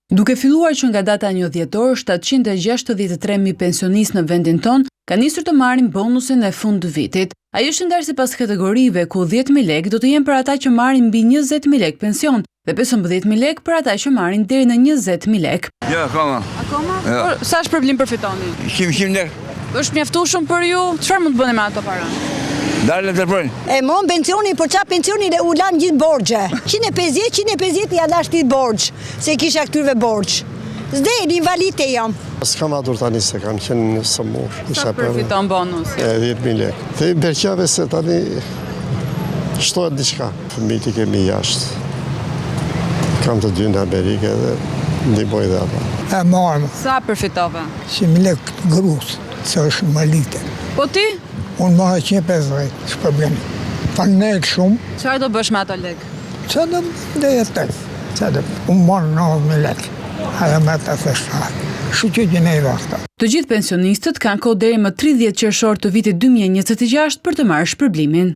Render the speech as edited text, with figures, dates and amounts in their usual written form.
Duke filluar që nga data 1 dhjetor, 763.000 pensionistë në vendin tonë kanë nisur të marrin bonusin e fund të vitit. Ai është ndarë sipas kategorive ku 10.000 lekë do të jenë për ata që marrin mbi 20.000 lekë pension dhe 15.000 lekë për ata që marrin deri në 20.000 lekë. Ja, akoma. Akoma? Ja. Sa është problem përfitoni? 100 lekë. Është mjaftueshëm për ju? Çfarë mund të bëni me ato para? Dalë të përnë. E mon pensioni, për qa pensioni dhe u lanë gjithë borgje. 150 ja dash ti borgj, se kisha këtyrve borgj. Zdej, invalid e jam. S'kam adur tani se kam qenë së mur. Sa përfiton bonus? 10.000 lekë. Dhe i berqave se tani shtohet diçka. Fëmijët i kemi jashtë. Kam të dy në Amerike dhe ndihmoj dhe ata. E marrë Sa përfitove? 100.000 lekë grusë, se është më lite. Po ti? Unë marrë 150, s'ka problem. Tanë nekë shumë, Çfarë do bësh me ato lekë? që do dhe jetës. Unë marrë 90.000 lekë, aja me të theshtarë. Shu që gjene i rasta. Të gjithë pensionistët kanë kohë deri më 30 qershor të vitit 2026 për të marrë shpërblimin.